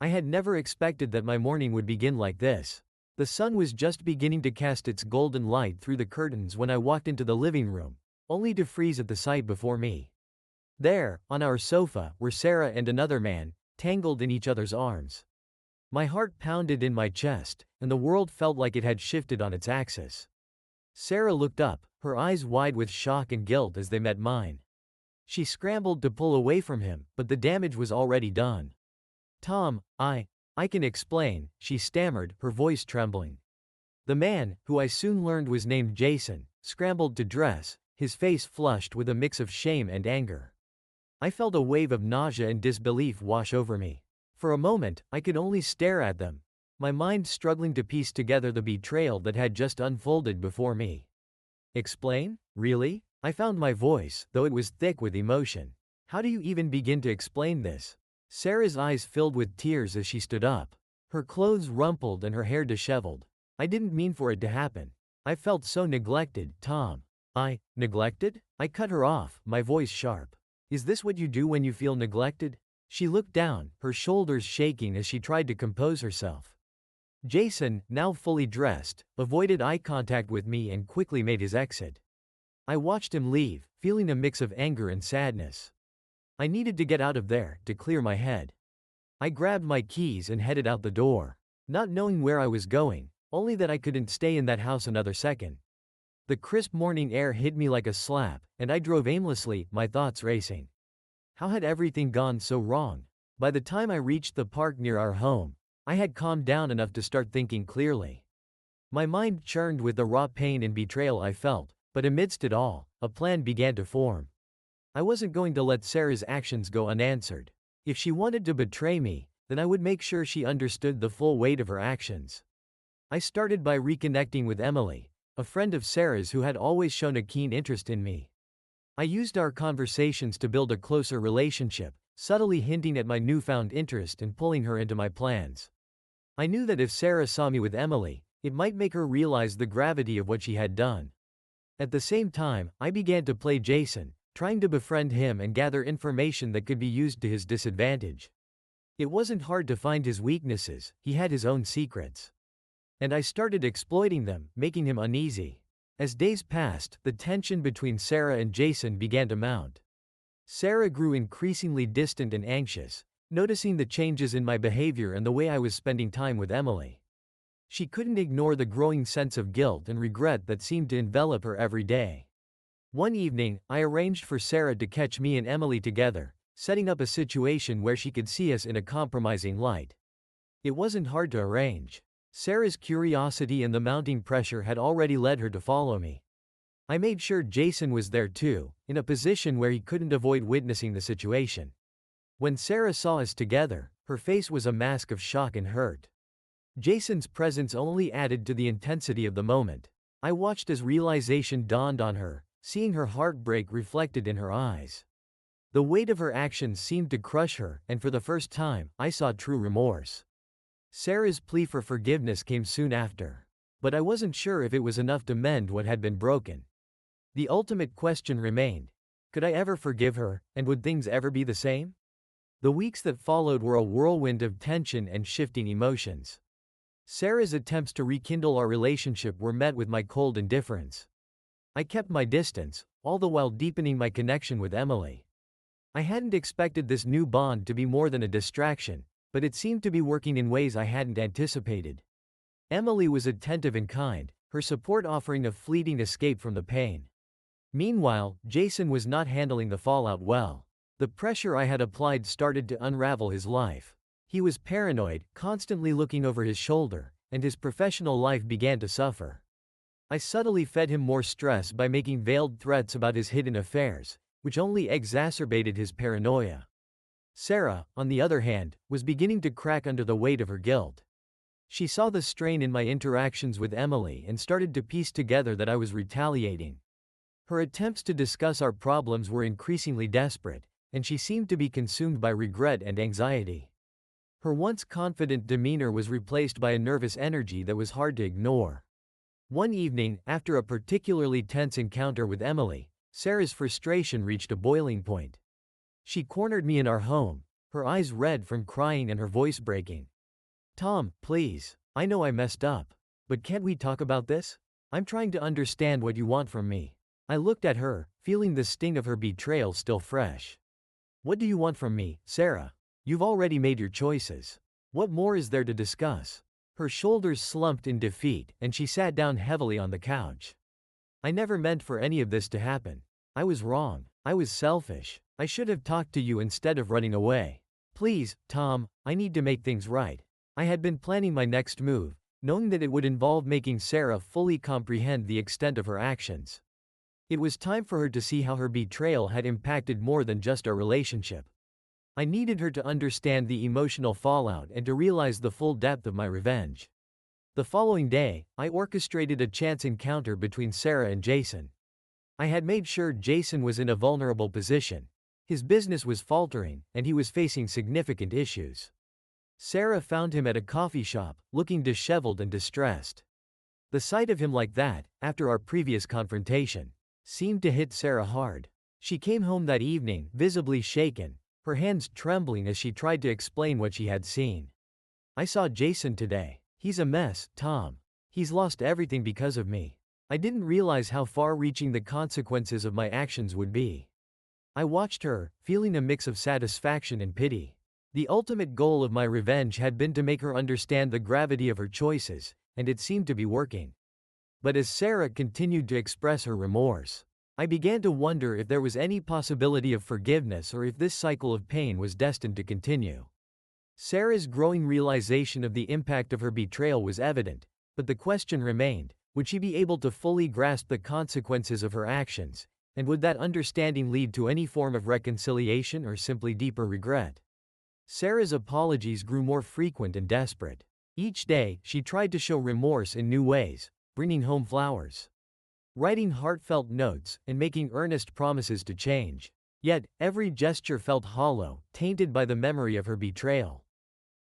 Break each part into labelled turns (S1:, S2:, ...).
S1: I had never expected that my morning would begin like this. The sun was just beginning to cast its golden light through the curtains when I walked into the living room, only to freeze at the sight before me. There, on our sofa, were Sarah and another man, tangled in each other's arms. My heart pounded in my chest, and the world felt like it had shifted on its axis. Sarah looked up, her eyes wide with shock and guilt as they met mine. She scrambled to pull away from him, but the damage was already done. Tom, I can explain, she stammered, her voice trembling. The man, who I soon learned was named Jason, scrambled to dress, his face flushed with a mix of shame and anger. I felt a wave of nausea and disbelief wash over me. For a moment, I could only stare at them, my mind struggling to piece together the betrayal that had just unfolded before me. Explain? Really? I found my voice, though it was thick with emotion. How do you even begin to explain this? Sarah's eyes filled with tears as she stood up. Her clothes rumpled and her hair disheveled. I didn't mean for it to happen. I felt so neglected, Tom. Neglected? I cut her off, my voice sharp. Is this what you do when you feel neglected? She looked down, her shoulders shaking as she tried to compose herself. Jason, now fully dressed, avoided eye contact with me and quickly made his exit. I watched him leave, feeling a mix of anger and sadness. I needed to get out of there, to clear my head. I grabbed my keys and headed out the door, not knowing where I was going, only that I couldn't stay in that house another second. The crisp morning air hit me like a slap, and I drove aimlessly, my thoughts racing. How had everything gone so wrong? By the time I reached the park near our home, I had calmed down enough to start thinking clearly. My mind churned with the raw pain and betrayal I felt, but amidst it all, a plan began to form. I wasn't going to let Sarah's actions go unanswered. If she wanted to betray me, then I would make sure she understood the full weight of her actions. I started by reconnecting with Emily, a friend of Sarah's who had always shown a keen interest in me. I used our conversations to build a closer relationship, subtly hinting at my newfound interest and pulling her into my plans. I knew that if Sarah saw me with Emily, it might make her realize the gravity of what she had done. At the same time, I began to play Jason, trying to befriend him and gather information that could be used to his disadvantage. It wasn't hard to find his weaknesses, he had his own secrets. And I started exploiting them, making him uneasy. As days passed, the tension between Sarah and Jason began to mount. Sarah grew increasingly distant and anxious, noticing the changes in my behavior and the way I was spending time with Emily. She couldn't ignore the growing sense of guilt and regret that seemed to envelop her every day. One evening, I arranged for Sarah to catch me and Emily together, setting up a situation where she could see us in a compromising light. It wasn't hard to arrange. Sarah's curiosity and the mounting pressure had already led her to follow me. I made sure Jason was there too, in a position where he couldn't avoid witnessing the situation. When Sarah saw us together, her face was a mask of shock and hurt. Jason's presence only added to the intensity of the moment. I watched as realization dawned on her, seeing her heartbreak reflected in her eyes. The weight of her actions seemed to crush her, and for the first time, I saw true remorse. Sarah's plea for forgiveness came soon after. But I wasn't sure if it was enough to mend what had been broken. The ultimate question remained. Could I ever forgive her, and would things ever be the same? The weeks that followed were a whirlwind of tension and shifting emotions. Sarah's attempts to rekindle our relationship were met with my cold indifference. I kept my distance, all the while deepening my connection with Emily. I hadn't expected this new bond to be more than a distraction, but it seemed to be working in ways I hadn't anticipated. Emily was attentive and kind, her support offering a fleeting escape from the pain. Meanwhile, Jason was not handling the fallout well. The pressure I had applied started to unravel his life. He was paranoid, constantly looking over his shoulder, and his professional life began to suffer. I subtly fed him more stress by making veiled threats about his hidden affairs, which only exacerbated his paranoia. Sarah, on the other hand, was beginning to crack under the weight of her guilt. She saw the strain in my interactions with Emily and started to piece together that I was retaliating. Her attempts to discuss our problems were increasingly desperate, and she seemed to be consumed by regret and anxiety. Her once confident demeanor was replaced by a nervous energy that was hard to ignore. One evening, after a particularly tense encounter with Emily, Sarah's frustration reached a boiling point. She cornered me in our home, her eyes red from crying and her voice breaking. Tom, please. I know I messed up. But can't we talk about this? I'm trying to understand what you want from me. I looked at her, feeling the sting of her betrayal still fresh. What do you want from me, Sarah? You've already made your choices. What more is there to discuss? Her shoulders slumped in defeat, and she sat down heavily on the couch. I never meant for any of this to happen. I was wrong. I was selfish. I should have talked to you instead of running away. Please, Tom, I need to make things right. I had been planning my next move, knowing that it would involve making Sarah fully comprehend the extent of her actions. It was time for her to see how her betrayal had impacted more than just our relationship. I needed her to understand the emotional fallout and to realize the full depth of my revenge. The following day, I orchestrated a chance encounter between Sarah and Jason. I had made sure Jason was in a vulnerable position. His business was faltering, and he was facing significant issues. Sarah found him at a coffee shop, looking disheveled and distressed. The sight of him like that, after our previous confrontation, seemed to hit Sarah hard. She came home that evening, visibly shaken, her hands trembling as she tried to explain what she had seen. I saw Jason today. He's a mess, Tom. He's lost everything because of me. I didn't realize how far-reaching the consequences of my actions would be. I watched her, feeling a mix of satisfaction and pity. The ultimate goal of my revenge had been to make her understand the gravity of her choices, and it seemed to be working. But as Sarah continued to express her remorse, I began to wonder if there was any possibility of forgiveness or if this cycle of pain was destined to continue. Sarah's growing realization of the impact of her betrayal was evident, but the question remained, would she be able to fully grasp the consequences of her actions, and would that understanding lead to any form of reconciliation or simply deeper regret? Sarah's apologies grew more frequent and desperate. Each day, she tried to show remorse in new ways, bringing home flowers, writing heartfelt notes, and making earnest promises to change. Yet, every gesture felt hollow, tainted by the memory of her betrayal.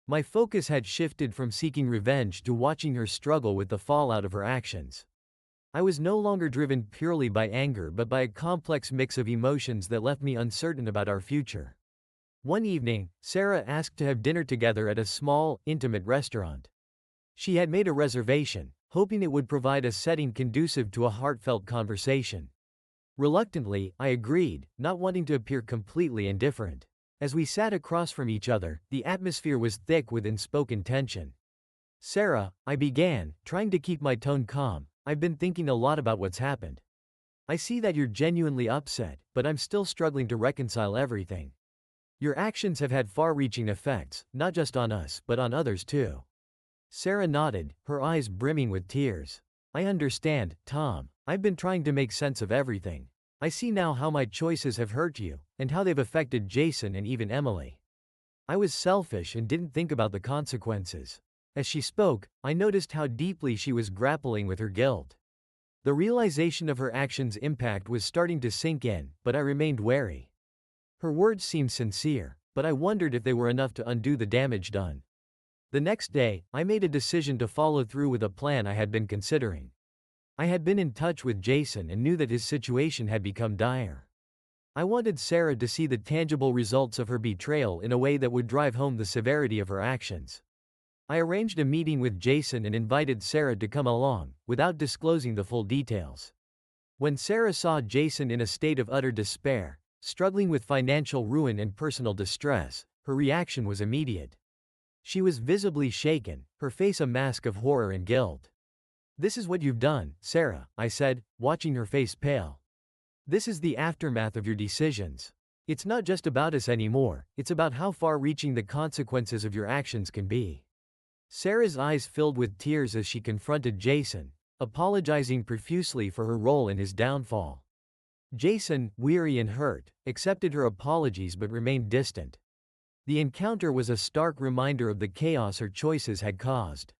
S1: My focus had shifted from seeking revenge to watching her struggle with the fallout of her actions. I was no longer driven purely by anger but by a complex mix of emotions that left me uncertain about our future. One evening, Sarah asked to have dinner together at a small, intimate restaurant. She had made a reservation, hoping it would provide a setting conducive to a heartfelt conversation. Reluctantly, I agreed, not wanting to appear completely indifferent. As we sat across from each other, the atmosphere was thick with unspoken tension. Sarah, I began, trying to keep my tone calm, I've been thinking a lot about what's happened. I see that you're genuinely upset, but I'm still struggling to reconcile everything. Your actions have had far-reaching effects, not just on us, but on others too. Sarah nodded, her eyes brimming with tears. I understand, Tom. I've been trying to make sense of everything. I see now how my choices have hurt you, and how they've affected Jason and even Emily. I was selfish and didn't think about the consequences. As she spoke, I noticed how deeply she was grappling with her guilt. The realization of her actions' impact was starting to sink in, but I remained wary. Her words seemed sincere, but I wondered if they were enough to undo the damage done. The next day, I made a decision to follow through with a plan I had been considering. I had been in touch with Jason and knew that his situation had become dire. I wanted Sarah to see the tangible results of her betrayal in a way that would drive home the severity of her actions. I arranged a meeting with Jason and invited Sarah to come along, without disclosing the full details. When Sarah saw Jason in a state of utter despair, struggling with financial ruin and personal distress, her reaction was immediate. She was visibly shaken, her face a mask of horror and guilt. "This is what you've done, Sarah," I said, watching her face pale. "This is the aftermath of your decisions. It's not just about us anymore, it's about how far-reaching the consequences of your actions can be." Sarah's eyes filled with tears as she confronted Jason, apologizing profusely for her role in his downfall. Jason, weary and hurt, accepted her apologies but remained distant. The encounter was a stark reminder of the chaos her choices had caused.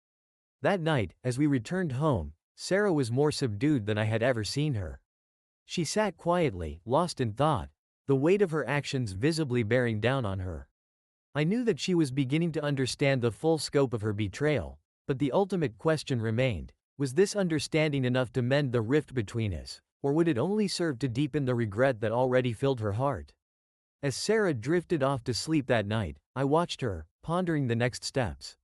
S1: That night, as we returned home, Sarah was more subdued than I had ever seen her. She sat quietly, lost in thought, the weight of her actions visibly bearing down on her. I knew that she was beginning to understand the full scope of her betrayal, but the ultimate question remained, was this understanding enough to mend the rift between us, or would it only serve to deepen the regret that already filled her heart? As Sarah drifted off to sleep that night, I watched her, pondering the next steps.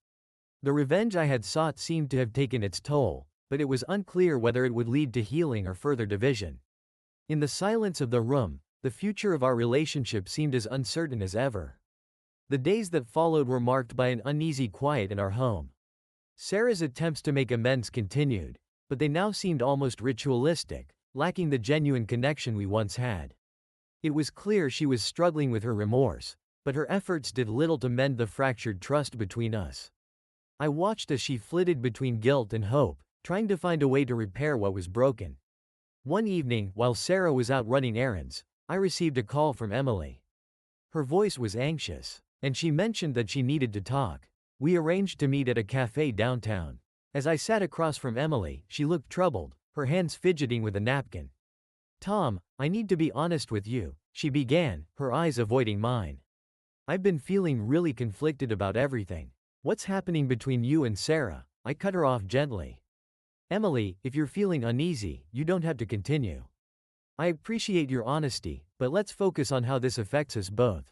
S1: The revenge I had sought seemed to have taken its toll, but it was unclear whether it would lead to healing or further division. In the silence of the room, the future of our relationship seemed as uncertain as ever. The days that followed were marked by an uneasy quiet in our home. Sarah's attempts to make amends continued, but they now seemed almost ritualistic, lacking the genuine connection we once had. It was clear she was struggling with her remorse, but her efforts did little to mend the fractured trust between us. I watched as she flitted between guilt and hope, trying to find a way to repair what was broken. One evening, while Sarah was out running errands, I received a call from Emily. Her voice was anxious, and she mentioned that she needed to talk. We arranged to meet at a cafe downtown. As I sat across from Emily, she looked troubled, her hands fidgeting with a napkin. "Tom, I need to be honest with you," she began, her eyes avoiding mine. "I've been feeling really conflicted about everything. What's happening between you and Sarah?" I cut her off gently. "Emily, if you're feeling uneasy, you don't have to continue. I appreciate your honesty, but let's focus on how this affects us both."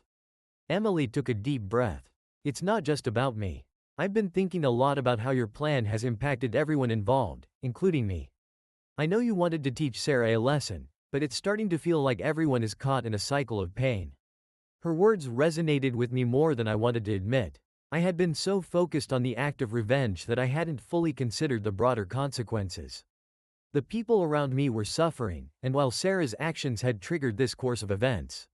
S1: Emily took a deep breath. "It's not just about me. I've been thinking a lot about how your plan has impacted everyone involved, including me. I know you wanted to teach Sarah a lesson, but it's starting to feel like everyone is caught in a cycle of pain." Her words resonated with me more than I wanted to admit. I had been so focused on the act of revenge that I hadn't fully considered the broader consequences. The people around me were suffering, and while Sarah's actions had triggered this course of events,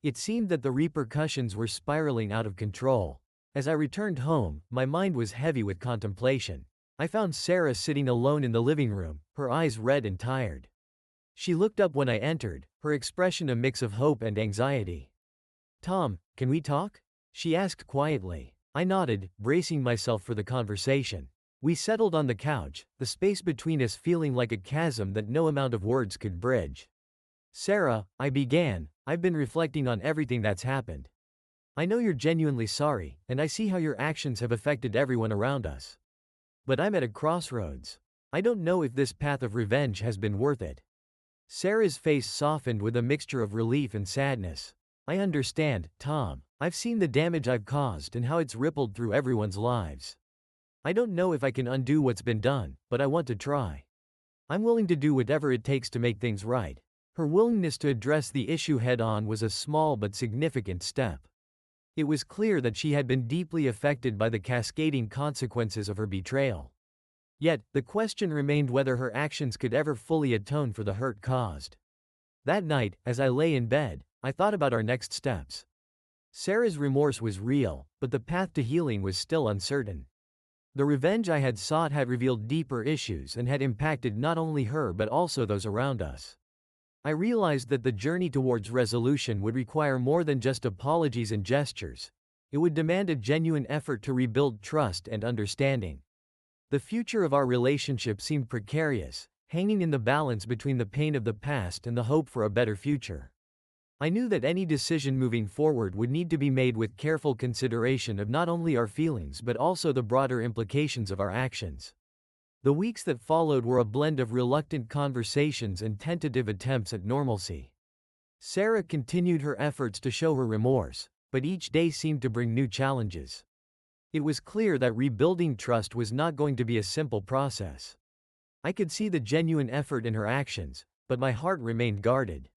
S1: it seemed that the repercussions were spiraling out of control. As I returned home, my mind was heavy with contemplation. I found Sarah sitting alone in the living room, her eyes red and tired. She looked up when I entered, her expression a mix of hope and anxiety. "Tom, can we talk?" she asked quietly. I nodded, bracing myself for the conversation. We settled on the couch, the space between us feeling like a chasm that no amount of words could bridge. "Sarah," I began, "I've been reflecting on everything that's happened. I know you're genuinely sorry, and I see how your actions have affected everyone around us. But I'm at a crossroads. I don't know if this path of revenge has been worth it." Sarah's face softened with a mixture of relief and sadness. "I understand, Tom. I've seen the damage I've caused and how it's rippled through everyone's lives. I don't know if I can undo what's been done, but I want to try. I'm willing to do whatever it takes to make things right." Her willingness to address the issue head-on was a small but significant step. It was clear that she had been deeply affected by the cascading consequences of her betrayal. Yet, the question remained whether her actions could ever fully atone for the hurt caused. That night, as I lay in bed, I thought about our next steps. Sarah's remorse was real, but the path to healing was still uncertain. The revenge I had sought had revealed deeper issues and had impacted not only her but also those around us. I realized that the journey towards resolution would require more than just apologies and gestures. It would demand a genuine effort to rebuild trust and understanding. The future of our relationship seemed precarious, hanging in the balance between the pain of the past and the hope for a better future. I knew that any decision moving forward would need to be made with careful consideration of not only our feelings but also the broader implications of our actions. The weeks that followed were a blend of reluctant conversations and tentative attempts at normalcy. Sarah continued her efforts to show her remorse, but each day seemed to bring new challenges. It was clear that rebuilding trust was not going to be a simple process. I could see the genuine effort in her actions, but my heart remained guarded.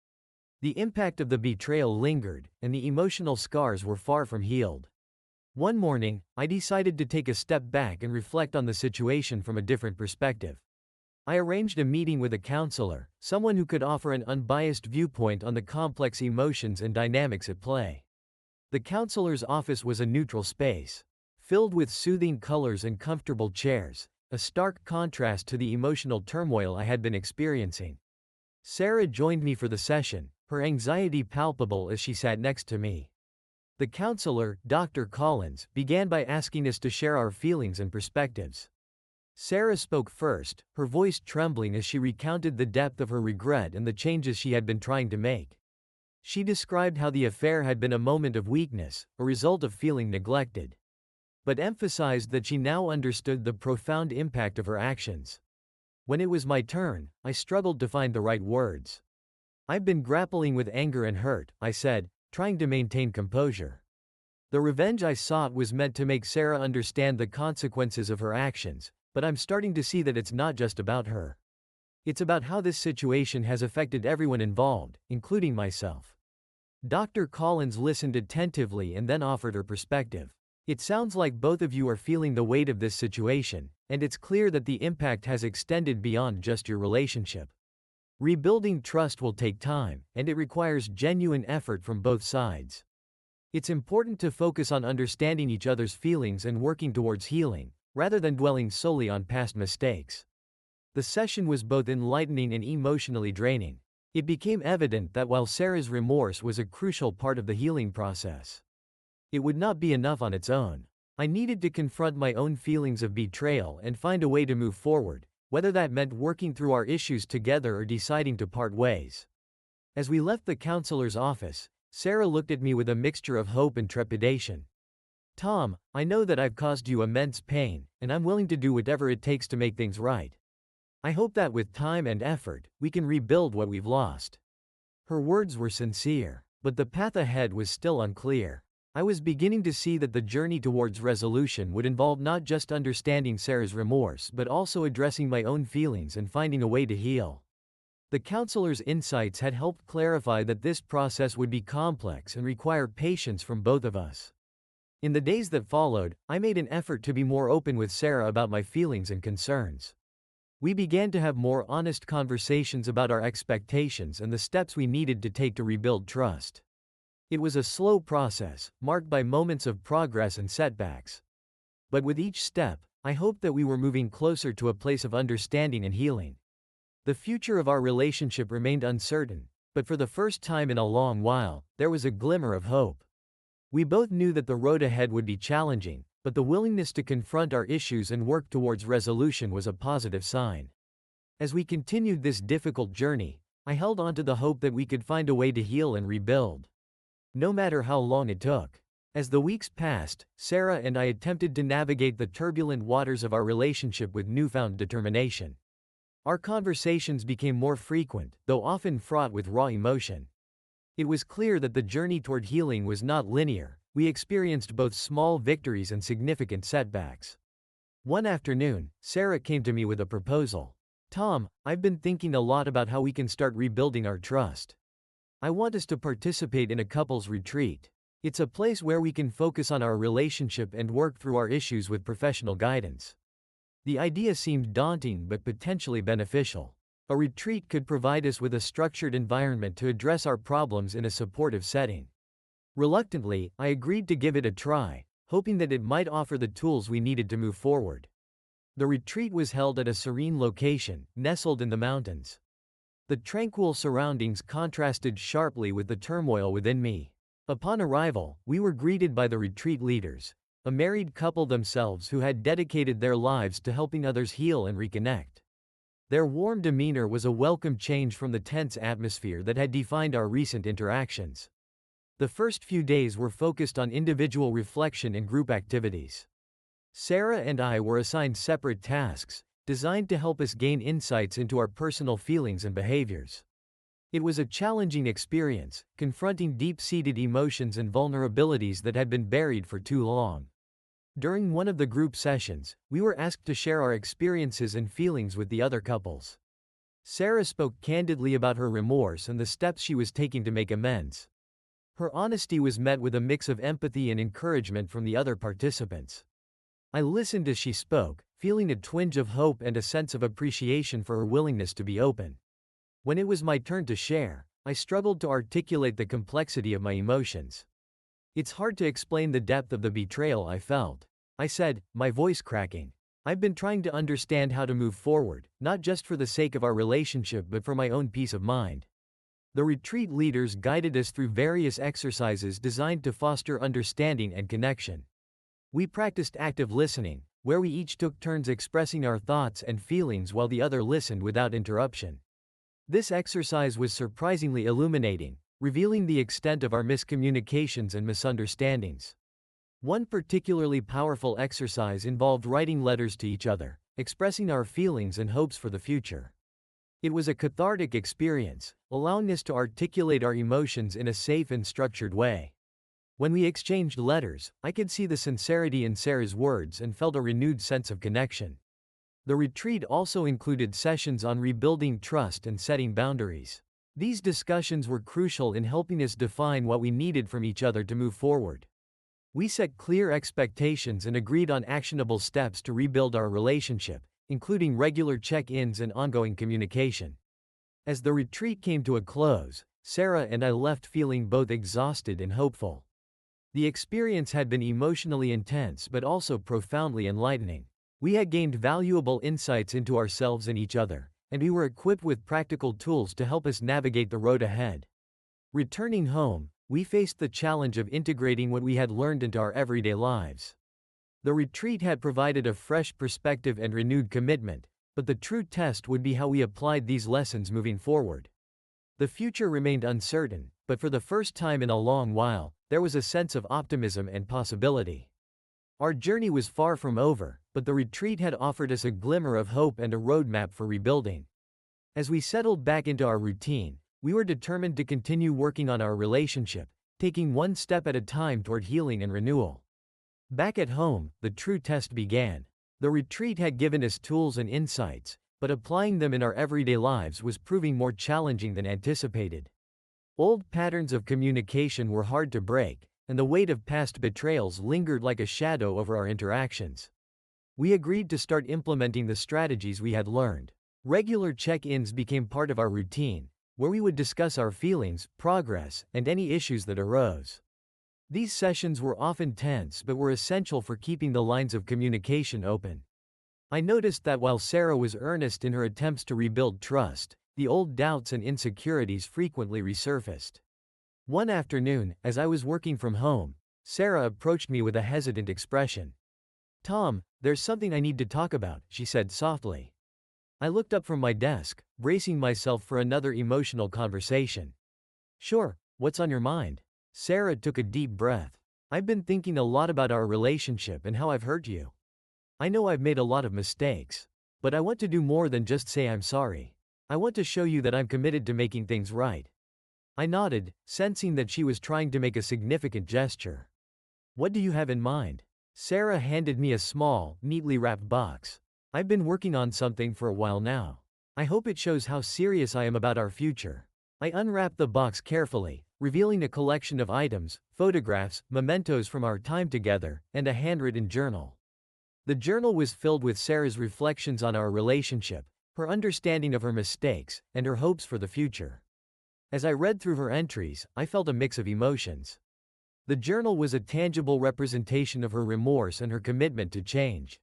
S1: The impact of the betrayal lingered, and the emotional scars were far from healed. One morning, I decided to take a step back and reflect on the situation from a different perspective. I arranged a meeting with a counselor, someone who could offer an unbiased viewpoint on the complex emotions and dynamics at play. The counselor's office was a neutral space, filled with soothing colors and comfortable chairs, a stark contrast to the emotional turmoil I had been experiencing. Sarah joined me for the session, her anxiety palpable as she sat next to me. The counselor, Dr. Collins, began by asking us to share our feelings and perspectives. Sarah spoke first, her voice trembling as she recounted the depth of her regret and the changes she had been trying to make. She described how the affair had been a moment of weakness, a result of feeling neglected, but emphasized that she now understood the profound impact of her actions. When it was my turn, I struggled to find the right words. "I've been grappling with anger and hurt," I said, trying to maintain composure. The revenge I sought was meant to make Sarah understand the consequences of her actions, but I'm starting to see that it's not just about her. It's about how this situation has affected everyone involved, including myself. Dr. Collins listened attentively and then offered her perspective. It sounds like both of you are feeling the weight of this situation, and it's clear that the impact has extended beyond just your relationship. Rebuilding trust will take time, and it requires genuine effort from both sides. It's important to focus on understanding each other's feelings and working towards healing, rather than dwelling solely on past mistakes. The session was both enlightening and emotionally draining. It became evident that while Sarah's remorse was a crucial part of the healing process, it would not be enough on its own. I needed to confront my own feelings of betrayal and find a way to move forward, whether that meant working through our issues together or deciding to part ways. As we left the counselor's office, Sarah looked at me with a mixture of hope and trepidation. "Tom, I know that I've caused you immense pain, and I'm willing to do whatever it takes to make things right. I hope that with time and effort, we can rebuild what we've lost." Her words were sincere, but the path ahead was still unclear. I was beginning to see that the journey towards resolution would involve not just understanding Sarah's remorse but also addressing my own feelings and finding a way to heal. The counselor's insights had helped clarify that this process would be complex and require patience from both of us. In the days that followed, I made an effort to be more open with Sarah about my feelings and concerns. We began to have more honest conversations about our expectations and the steps we needed to take to rebuild trust. It was a slow process, marked by moments of progress and setbacks. But with each step, I hoped that we were moving closer to a place of understanding and healing. The future of our relationship remained uncertain, but for the first time in a long while, there was a glimmer of hope. We both knew that the road ahead would be challenging, but the willingness to confront our issues and work towards resolution was a positive sign. As we continued this difficult journey, I held on to the hope that we could find a way to heal and rebuild, no matter how long it took. As the weeks passed, Sarah and I attempted to navigate the turbulent waters of our relationship with newfound determination. Our conversations became more frequent, though often fraught with raw emotion. It was clear that the journey toward healing was not linear. We experienced both small victories and significant setbacks. One afternoon, Sarah came to me with a proposal. "Tom, I've been thinking a lot about how we can start rebuilding our trust. I want us to participate in a couples retreat. It's a place where we can focus on our relationship and work through our issues with professional guidance." The idea seemed daunting but potentially beneficial. A retreat could provide us with a structured environment to address our problems in a supportive setting. Reluctantly, I agreed to give it a try, hoping that it might offer the tools we needed to move forward. The retreat was held at a serene location, nestled in the mountains. The tranquil surroundings contrasted sharply with the turmoil within me. Upon arrival, we were greeted by the retreat leaders, a married couple themselves who had dedicated their lives to helping others heal and reconnect. Their warm demeanor was a welcome change from the tense atmosphere that had defined our recent interactions. The first few days were focused on individual reflection and group activities. Sarah and I were assigned separate tasks, designed to help us gain insights into our personal feelings and behaviors. It was a challenging experience, confronting deep-seated emotions and vulnerabilities that had been buried for too long. During one of the group sessions, we were asked to share our experiences and feelings with the other couples. Sarah spoke candidly about her remorse and the steps she was taking to make amends. Her honesty was met with a mix of empathy and encouragement from the other participants. I listened as she spoke, feeling a twinge of hope and a sense of appreciation for her willingness to be open. When it was my turn to share, I struggled to articulate the complexity of my emotions. "It's hard to explain the depth of the betrayal I felt," I said, my voice cracking. "I've been trying to understand how to move forward, not just for the sake of our relationship but for my own peace of mind." The retreat leaders guided us through various exercises designed to foster understanding and connection. We practiced active listening, where we each took turns expressing our thoughts and feelings while the other listened without interruption. This exercise was surprisingly illuminating, revealing the extent of our miscommunications and misunderstandings. One particularly powerful exercise involved writing letters to each other, expressing our feelings and hopes for the future. It was a cathartic experience, allowing us to articulate our emotions in a safe and structured way. When we exchanged letters, I could see the sincerity in Sarah's words and felt a renewed sense of connection. The retreat also included sessions on rebuilding trust and setting boundaries. These discussions were crucial in helping us define what we needed from each other to move forward. We set clear expectations and agreed on actionable steps to rebuild our relationship, including regular check-ins and ongoing communication. As the retreat came to a close, Sarah and I left feeling both exhausted and hopeful. The experience had been emotionally intense but also profoundly enlightening. We had gained valuable insights into ourselves and each other, and we were equipped with practical tools to help us navigate the road ahead. Returning home, we faced the challenge of integrating what we had learned into our everyday lives. The retreat had provided a fresh perspective and renewed commitment, but the true test would be how we applied these lessons moving forward. The future remained uncertain, but for the first time in a long while, there was a sense of optimism and possibility. Our journey was far from over, but the retreat had offered us a glimmer of hope and a roadmap for rebuilding. As we settled back into our routine, we were determined to continue working on our relationship, taking one step at a time toward healing and renewal. Back at home, the true test began. The retreat had given us tools and insights, but applying them in our everyday lives was proving more challenging than anticipated. Old patterns of communication were hard to break, and the weight of past betrayals lingered like a shadow over our interactions. We agreed to start implementing the strategies we had learned. Regular check-ins became part of our routine, where we would discuss our feelings, progress, and any issues that arose. These sessions were often tense but were essential for keeping the lines of communication open. I noticed that while Sarah was earnest in her attempts to rebuild trust, the old doubts and insecurities frequently resurfaced. One afternoon, as I was working from home, Sarah approached me with a hesitant expression. "Tom, there's something I need to talk about," she said softly. I looked up from my desk, bracing myself for another emotional conversation. "Sure, what's on your mind?" Sarah took a deep breath. "I've been thinking a lot about our relationship and how I've hurt you. I know I've made a lot of mistakes, but I want to do more than just say I'm sorry. I want to show you that I'm committed to making things right." I nodded, sensing that she was trying to make a significant gesture. "What do you have in mind?" Sarah handed me a small, neatly wrapped box. "I've been working on something for a while now. I hope it shows how serious I am about our future." I unwrapped the box carefully, revealing a collection of items, photographs, mementos from our time together, and a handwritten journal. The journal was filled with Sarah's reflections on our relationship, her understanding of her mistakes, and her hopes for the future. As I read through her entries, I felt a mix of emotions. The journal was a tangible representation of her remorse and her commitment to change.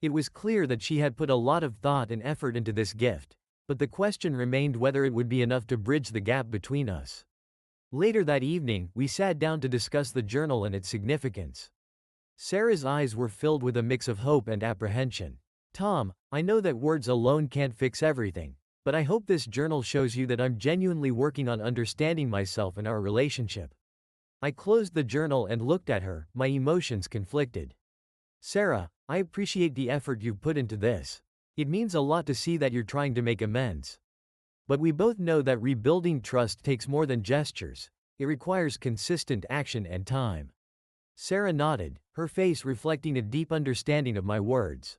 S1: It was clear that she had put a lot of thought and effort into this gift, but the question remained whether it would be enough to bridge the gap between us. Later that evening, we sat down to discuss the journal and its significance. Sarah's eyes were filled with a mix of hope and apprehension. "Tom, I know that words alone can't fix everything, but I hope this journal shows you that I'm genuinely working on understanding myself and our relationship." I closed the journal and looked at her, my emotions conflicted. "Sarah, I appreciate the effort you've put into this. It means a lot to see that you're trying to make amends. But we both know that rebuilding trust takes more than gestures. It requires consistent action and time." Sarah nodded, her face reflecting a deep understanding of my words.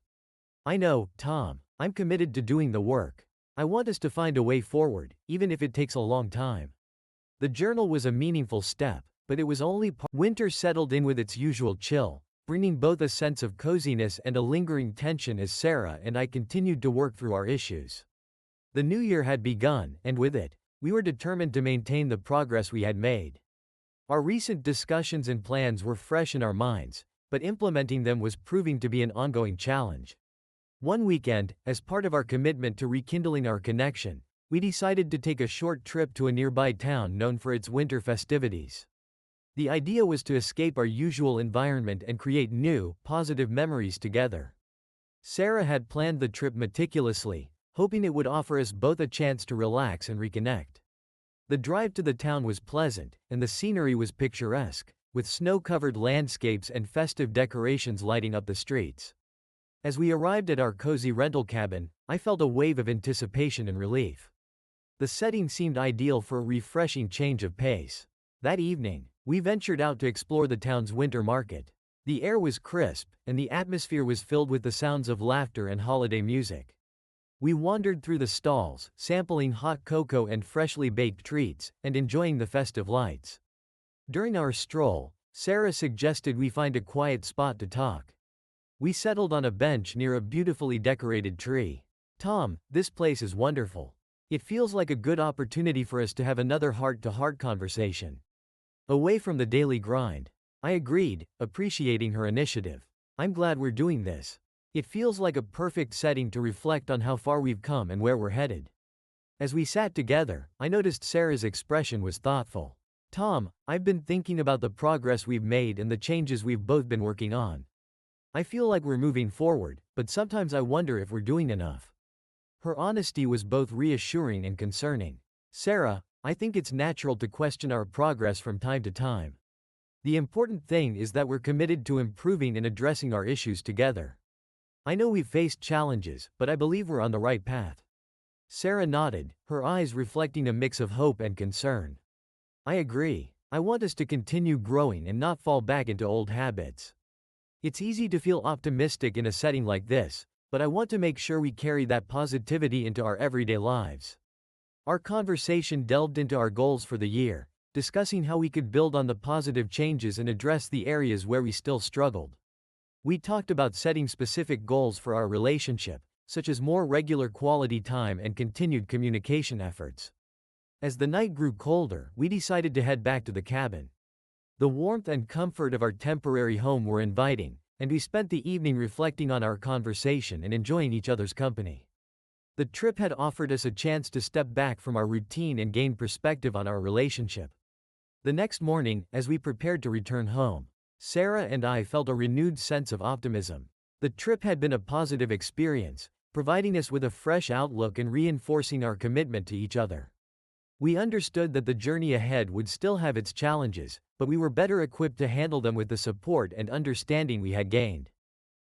S1: "I know, Tom. I'm committed to doing the work. I want us to find a way forward, even if it takes a long time." The journal was a meaningful step, but it was only part. Winter settled in with its usual chill, bringing both a sense of coziness and a lingering tension as Sarah and I continued to work through our issues. The new year had begun, and with it, we were determined to maintain the progress we had made. Our recent discussions and plans were fresh in our minds, but implementing them was proving to be an ongoing challenge. One weekend, as part of our commitment to rekindling our connection, we decided to take a short trip to a nearby town known for its winter festivities. The idea was to escape our usual environment and create new, positive memories together. Sarah had planned the trip meticulously, hoping it would offer us both a chance to relax and reconnect. The drive to the town was pleasant, and the scenery was picturesque, with snow-covered landscapes and festive decorations lighting up the streets. As we arrived at our cozy rental cabin, I felt a wave of anticipation and relief. The setting seemed ideal for a refreshing change of pace. That evening, we ventured out to explore the town's winter market. The air was crisp, and the atmosphere was filled with the sounds of laughter and holiday music. We wandered through the stalls, sampling hot cocoa and freshly baked treats, and enjoying the festive lights. During our stroll, Sarah suggested we find a quiet spot to talk. We settled on a bench near a beautifully decorated tree. "Tom, this place is wonderful. It feels like a good opportunity for us to have another heart-to-heart conversation. Away from the daily grind." I agreed, appreciating her initiative. "I'm glad we're doing this. It feels like a perfect setting to reflect on how far we've come and where we're headed." As we sat together, I noticed Sarah's expression was thoughtful. "Tom, I've been thinking about the progress we've made and the changes we've both been working on. I feel like we're moving forward, but sometimes I wonder if we're doing enough." Her honesty was both reassuring and concerning. "Sarah, I think it's natural to question our progress from time to time. The important thing is that we're committed to improving and addressing our issues together. I know we've faced challenges, but I believe we're on the right path." Sarah nodded, her eyes reflecting a mix of hope and concern. "I agree. I want us to continue growing and not fall back into old habits. It's easy to feel optimistic in a setting like this, but I want to make sure we carry that positivity into our everyday lives." Our conversation delved into our goals for the year, discussing how we could build on the positive changes and address the areas where we still struggled. We talked about setting specific goals for our relationship, such as more regular quality time and continued communication efforts. As the night grew colder, we decided to head back to the cabin. The warmth and comfort of our temporary home were inviting, and we spent the evening reflecting on our conversation and enjoying each other's company. The trip had offered us a chance to step back from our routine and gain perspective on our relationship. The next morning, as we prepared to return home, Sarah and I felt a renewed sense of optimism. The trip had been a positive experience, providing us with a fresh outlook and reinforcing our commitment to each other. We understood that the journey ahead would still have its challenges, but we were better equipped to handle them with the support and understanding we had gained.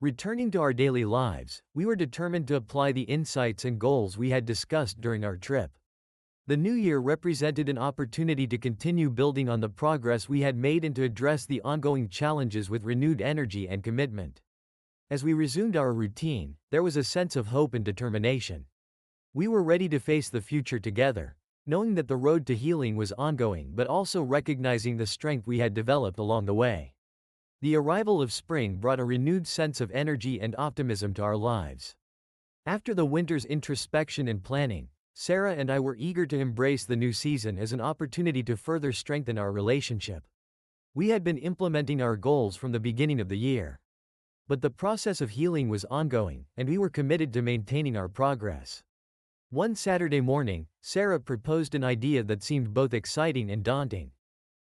S1: Returning to our daily lives, we were determined to apply the insights and goals we had discussed during our trip. The new year represented an opportunity to continue building on the progress we had made and to address the ongoing challenges with renewed energy and commitment. As we resumed our routine, there was a sense of hope and determination. We were ready to face the future together, knowing that the road to healing was ongoing but also recognizing the strength we had developed along the way. The arrival of spring brought a renewed sense of energy and optimism to our lives. After the winter's introspection and planning, Sarah and I were eager to embrace the new season as an opportunity to further strengthen our relationship. We had been implementing our goals from the beginning of the year. But the process of healing was ongoing, and we were committed to maintaining our progress. One Saturday morning, Sarah proposed an idea that seemed both exciting and daunting.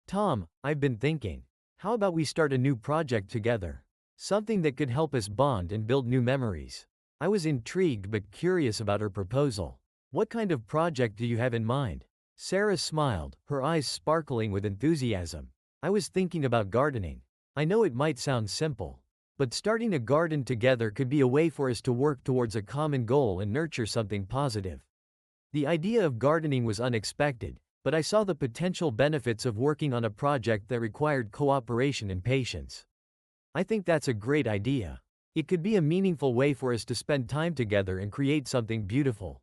S1: "Tom, I've been thinking, how about we start a new project together? Something that could help us bond and build new memories." I was intrigued but curious about her proposal. "What kind of project do you have in mind?" Sarah smiled, her eyes sparkling with enthusiasm. "I was thinking about gardening. I know it might sound simple, but starting a garden together could be a way for us to work towards a common goal and nurture something positive." The idea of gardening was unexpected, but I saw the potential benefits of working on a project that required cooperation and patience. "I think that's a great idea. It could be a meaningful way for us to spend time together and create something beautiful."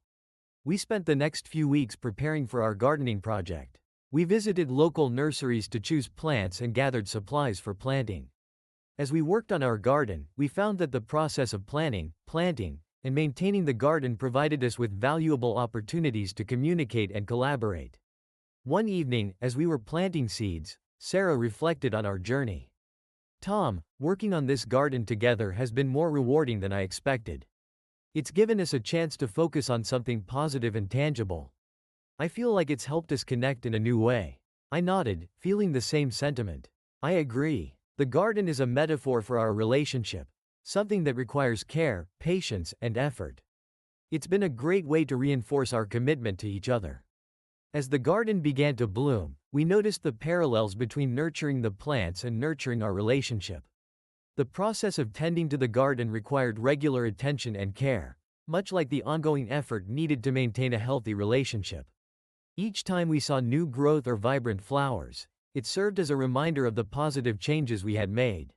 S1: We spent the next few weeks preparing for our gardening project. We visited local nurseries to choose plants and gathered supplies for planting. As we worked on our garden, we found that the process of planning, planting, and maintaining the garden provided us with valuable opportunities to communicate and collaborate. One evening, as we were planting seeds, Sarah reflected on our journey. "Tom, working on this garden together has been more rewarding than I expected. It's given us a chance to focus on something positive and tangible. I feel like it's helped us connect in a new way." I nodded, feeling the same sentiment. "I agree. The garden is a metaphor for our relationship, something that requires care, patience, and effort. It's been a great way to reinforce our commitment to each other." As the garden began to bloom, we noticed the parallels between nurturing the plants and nurturing our relationship. The process of tending to the garden required regular attention and care, much like the ongoing effort needed to maintain a healthy relationship. Each time we saw new growth or vibrant flowers, it served as a reminder of the positive changes we had made.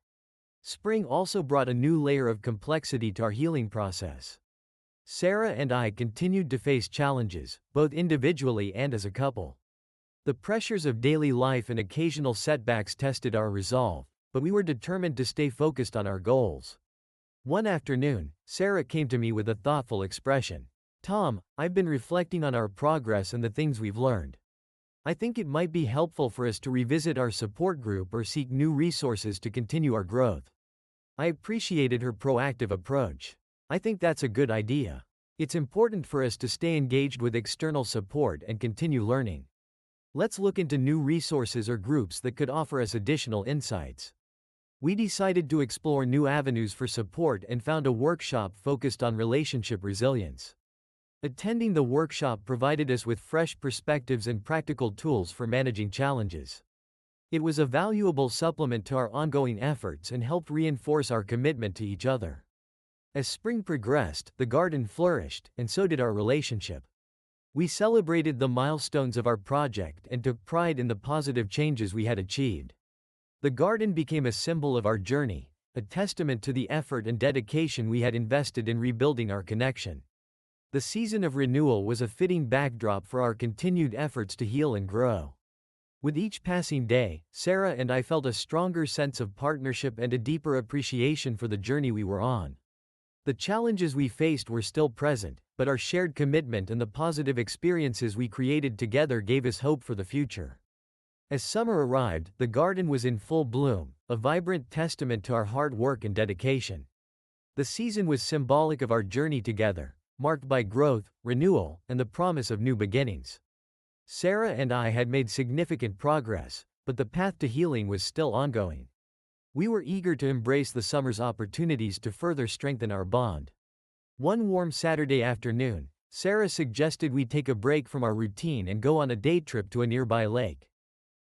S1: Spring also brought a new layer of complexity to our healing process. Sarah and I continued to face challenges, both individually and as a couple. The pressures of daily life and occasional setbacks tested our resolve, but we were determined to stay focused on our goals. One afternoon, Sarah came to me with a thoughtful expression. "Tom, I've been reflecting on our progress and the things we've learned. I think it might be helpful for us to revisit our support group or seek new resources to continue our growth." I appreciated her proactive approach. I think that's a good idea. It's important for us to stay engaged with external support and continue learning. Let's look into new resources or groups that could offer us additional insights. We decided to explore new avenues for support and found a workshop focused on relationship resilience. Attending the workshop provided us with fresh perspectives and practical tools for managing challenges. It was a valuable supplement to our ongoing efforts and helped reinforce our commitment to each other. As spring progressed, the garden flourished, and so did our relationship. We celebrated the milestones of our project and took pride in the positive changes we had achieved. The garden became a symbol of our journey, a testament to the effort and dedication we had invested in rebuilding our connection. The season of renewal was a fitting backdrop for our continued efforts to heal and grow. With each passing day, Sarah and I felt a stronger sense of partnership and a deeper appreciation for the journey we were on. The challenges we faced were still present, but our shared commitment and the positive experiences we created together gave us hope for the future. As summer arrived, the garden was in full bloom, a vibrant testament to our hard work and dedication. The season was symbolic of our journey together, marked by growth, renewal, and the promise of new beginnings. Sarah and I had made significant progress, but the path to healing was still ongoing. We were eager to embrace the summer's opportunities to further strengthen our bond. One warm Saturday afternoon, Sarah suggested we take a break from our routine and go on a day trip to a nearby lake.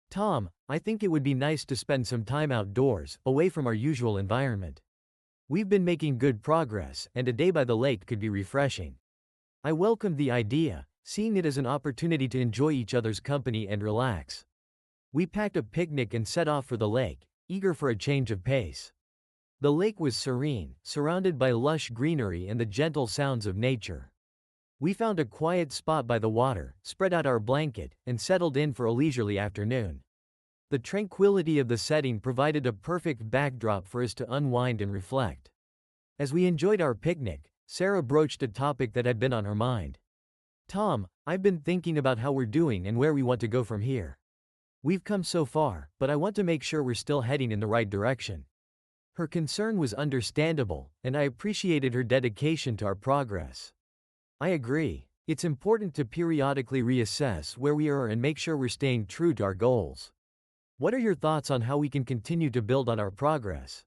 S1: "Tom, I think it would be nice to spend some time outdoors, away from our usual environment. We've been making good progress, and a day by the lake could be refreshing." I welcomed the idea, seeing it as an opportunity to enjoy each other's company and relax. We packed a picnic and set off for the lake, eager for a change of pace. The lake was serene, surrounded by lush greenery and the gentle sounds of nature. We found a quiet spot by the water, spread out our blanket, and settled in for a leisurely afternoon. The tranquility of the setting provided a perfect backdrop for us to unwind and reflect. As we enjoyed our picnic, Sarah broached a topic that had been on her mind. "Tom, I've been thinking about how we're doing and where we want to go from here. We've come so far, but I want to make sure we're still heading in the right direction." Her concern was understandable, and I appreciated her dedication to our progress. I agree. It's important to periodically reassess where we are and make sure we're staying true to our goals. What are your thoughts on how we can continue to build on our progress?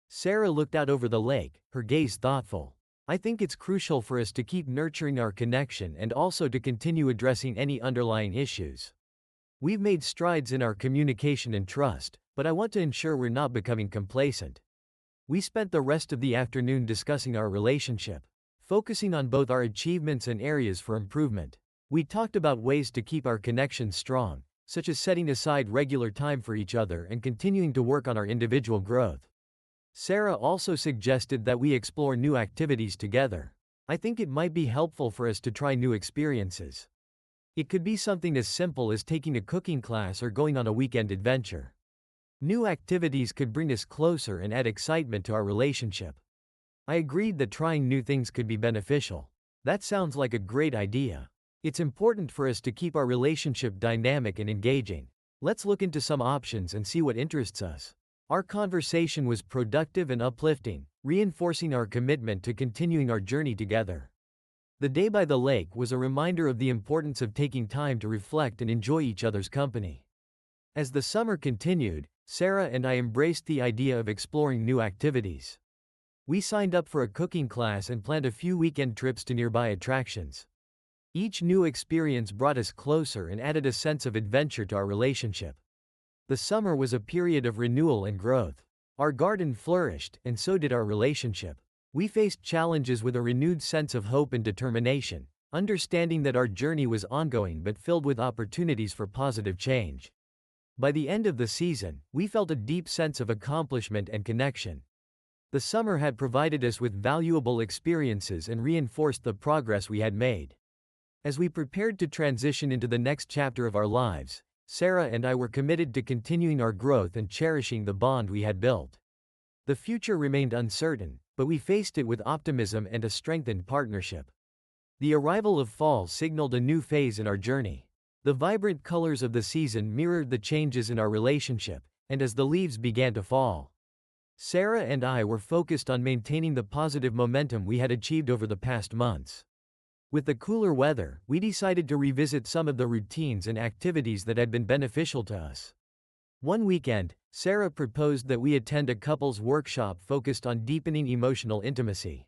S1: Sarah looked out over the lake, her gaze thoughtful. "I think it's crucial for us to keep nurturing our connection and also to continue addressing any underlying issues. We've made strides in our communication and trust, but I want to ensure we're not becoming complacent." We spent the rest of the afternoon discussing our relationship, focusing on both our achievements and areas for improvement. We talked about ways to keep our connection strong, such as setting aside regular time for each other and continuing to work on our individual growth. Sarah also suggested that we explore new activities together. "I think it might be helpful for us to try new experiences. It could be something as simple as taking a cooking class or going on a weekend adventure. New activities could bring us closer and add excitement to our relationship." I agreed that trying new things could be beneficial. "That sounds like a great idea. It's important for us to keep our relationship dynamic and engaging. Let's look into some options and see what interests us." Our conversation was productive and uplifting, reinforcing our commitment to continuing our journey together. The day by the lake was a reminder of the importance of taking time to reflect and enjoy each other's company. As the summer continued, Sarah and I embraced the idea of exploring new activities. We signed up for a cooking class and planned a few weekend trips to nearby attractions. Each new experience brought us closer and added a sense of adventure to our relationship. The summer was a period of renewal and growth. Our garden flourished, and so did our relationship. We faced challenges with a renewed sense of hope and determination, understanding that our journey was ongoing but filled with opportunities for positive change. By the end of the season, we felt a deep sense of accomplishment and connection. The summer had provided us with valuable experiences and reinforced the progress we had made. As we prepared to transition into the next chapter of our lives, Sarah and I were committed to continuing our growth and cherishing the bond we had built. The future remained uncertain, but we faced it with optimism and a strengthened partnership. The arrival of fall signaled a new phase in our journey. The vibrant colors of the season mirrored the changes in our relationship, and as the leaves began to fall, Sarah and I were focused on maintaining the positive momentum we had achieved over the past months. With the cooler weather, we decided to revisit some of the routines and activities that had been beneficial to us. One weekend, Sarah proposed that we attend a couples workshop focused on deepening emotional intimacy.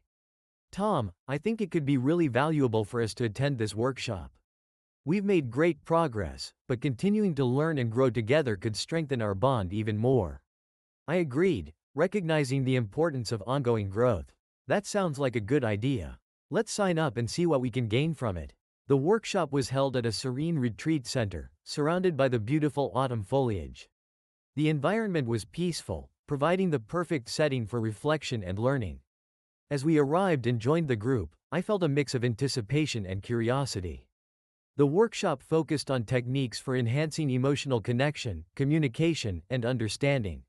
S1: "Tom, I think it could be really valuable for us to attend this workshop. We've made great progress, but continuing to learn and grow together could strengthen our bond even more." I agreed, recognizing the importance of ongoing growth. "That sounds like a good idea. Let's sign up and see what we can gain from it." The workshop was held at a serene retreat center, surrounded by the beautiful autumn foliage. The environment was peaceful, providing the perfect setting for reflection and learning. As we arrived and joined the group, I felt a mix of anticipation and curiosity. The workshop focused on techniques for enhancing emotional connection, communication, and understanding.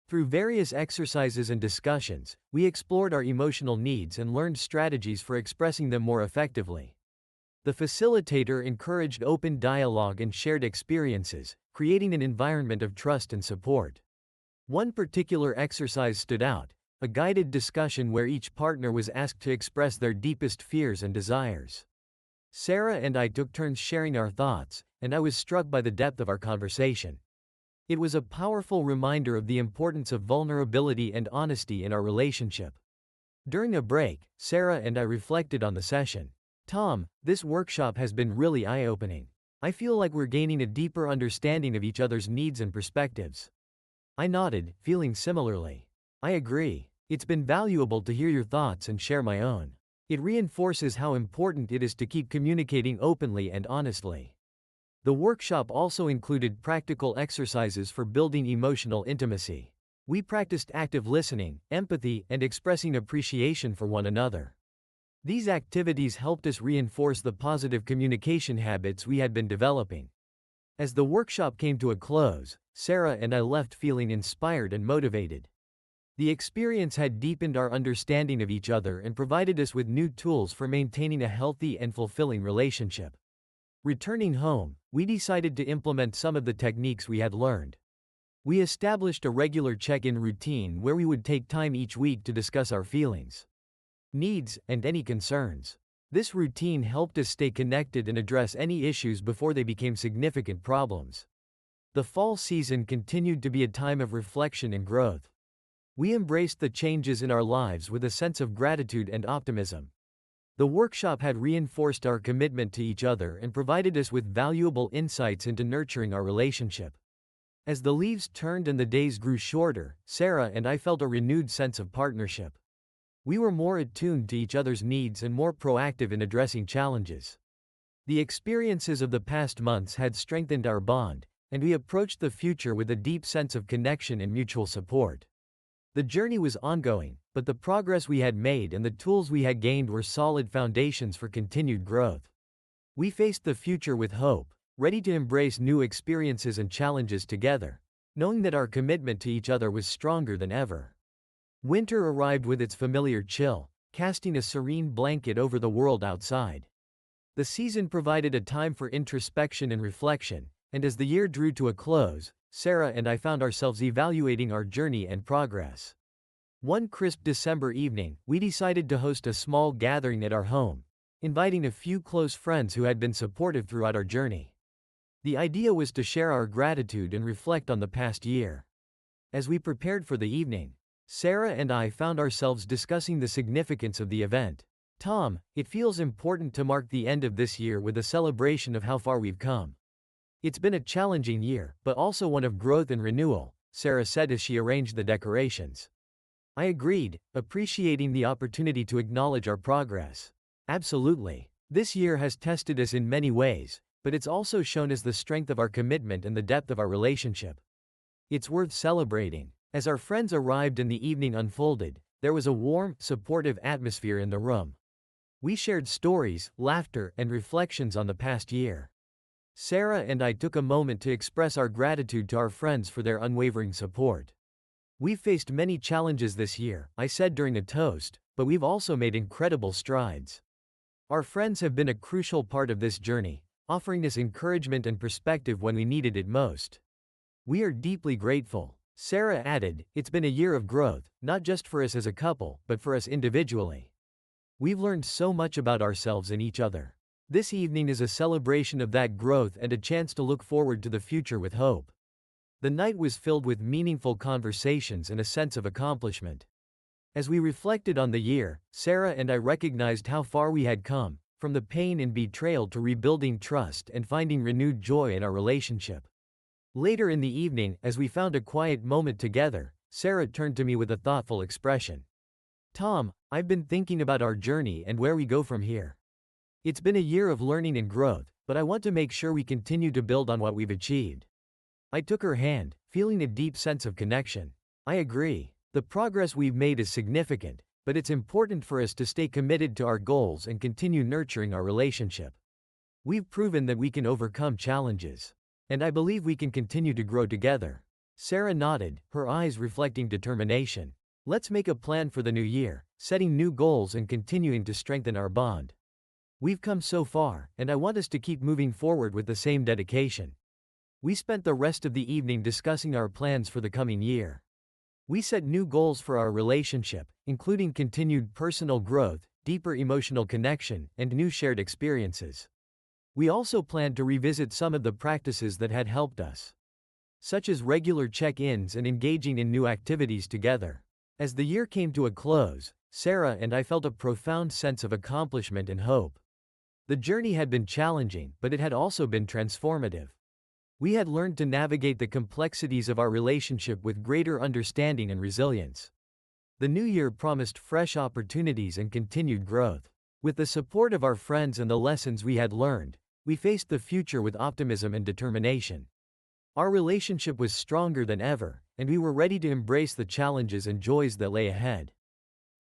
S1: Through various exercises and discussions, we explored our emotional needs and learned strategies for expressing them more effectively. The facilitator encouraged open dialogue and shared experiences, creating an environment of trust and support. One particular exercise stood out: a guided discussion where each partner was asked to express their deepest fears and desires. Sarah and I took turns sharing our thoughts, and I was struck by the depth of our conversation. It was a powerful reminder of the importance of vulnerability and honesty in our relationship. During a break, Sarah and I reflected on the session. "Tom, this workshop has been really eye-opening. I feel like we're gaining a deeper understanding of each other's needs and perspectives." I nodded, feeling similarly. "I agree. It's been valuable to hear your thoughts and share my own. It reinforces how important it is to keep communicating openly and honestly." The workshop also included practical exercises for building emotional intimacy. We practiced active listening, empathy, and expressing appreciation for one another. These activities helped us reinforce the positive communication habits we had been developing. As the workshop came to a close, Sarah and I left feeling inspired and motivated. The experience had deepened our understanding of each other and provided us with new tools for maintaining a healthy and fulfilling relationship. Returning home, we decided to implement some of the techniques we had learned. We established a regular check-in routine where we would take time each week to discuss our feelings, needs, and any concerns. This routine helped us stay connected and address any issues before they became significant problems. The fall season continued to be a time of reflection and growth. We embraced the changes in our lives with a sense of gratitude and optimism. The workshop had reinforced our commitment to each other and provided us with valuable insights into nurturing our relationship. As the leaves turned and the days grew shorter, Sarah and I felt a renewed sense of partnership. We were more attuned to each other's needs and more proactive in addressing challenges. The experiences of the past months had strengthened our bond, and we approached the future with a deep sense of connection and mutual support. The journey was ongoing, but the progress we had made and the tools we had gained were solid foundations for continued growth. We faced the future with hope, ready to embrace new experiences and challenges together, knowing that our commitment to each other was stronger than ever. Winter arrived with its familiar chill, casting a serene blanket over the world outside. The season provided a time for introspection and reflection, and as the year drew to a close, Sarah and I found ourselves evaluating our journey and progress. One crisp December evening, we decided to host a small gathering at our home, inviting a few close friends who had been supportive throughout our journey. The idea was to share our gratitude and reflect on the past year. As we prepared for the evening, Sarah and I found ourselves discussing the significance of the event. "Tom, it feels important to mark the end of this year with a celebration of how far we've come. It's been a challenging year, but also one of growth and renewal, Sarah said as she arranged the decorations. I agreed, appreciating the opportunity to acknowledge our progress. Absolutely. This year has tested us in many ways, but it's also shown us the strength of our commitment and the depth of our relationship. It's worth celebrating. As our friends arrived and the evening unfolded, there was a warm, supportive atmosphere in the room. We shared stories, laughter, and reflections on the past year. Sarah and I took a moment to express our gratitude to our friends for their unwavering support. We've faced many challenges this year, I said during a toast, but we've also made incredible strides. Our friends have been a crucial part of this journey, offering us encouragement and perspective when we needed it most. We are deeply grateful. Sarah added, it's been a year of growth, not just for us as a couple, but for us individually. We've learned so much about ourselves and each other. This evening is a celebration of that growth and a chance to look forward to the future with hope. The night was filled with meaningful conversations and a sense of accomplishment. As we reflected on the year, Sarah and I recognized how far we had come, from the pain and betrayal to rebuilding trust and finding renewed joy in our relationship. Later in the evening, as we found a quiet moment together, Sarah turned to me with a thoughtful expression. Tom, I've been thinking about our journey and where we go from here. It's been a year of learning and growth, but I want to make sure we continue to build on what we've achieved. I took her hand, feeling a deep sense of connection. I agree. The progress we've made is significant, but it's important for us to stay committed to our goals and continue nurturing our relationship. We've proven that we can overcome challenges. And I believe we can continue to grow together. Sarah nodded, her eyes reflecting determination. Let's make a plan for the new year, setting new goals and continuing to strengthen our bond. We've come so far, and I want us to keep moving forward with the same dedication. We spent the rest of the evening discussing our plans for the coming year. We set new goals for our relationship, including continued personal growth, deeper emotional connection, and new shared experiences. We also planned to revisit some of the practices that had helped us, such as regular check-ins and engaging in new activities together. As the year came to a close, Sarah and I felt a profound sense of accomplishment and hope. The journey had been challenging, but it had also been transformative. We had learned to navigate the complexities of our relationship with greater understanding and resilience. The new year promised fresh opportunities and continued growth. With the support of our friends and the lessons we had learned, we faced the future with optimism and determination. Our relationship was stronger than ever, and we were ready to embrace the challenges and joys that lay ahead.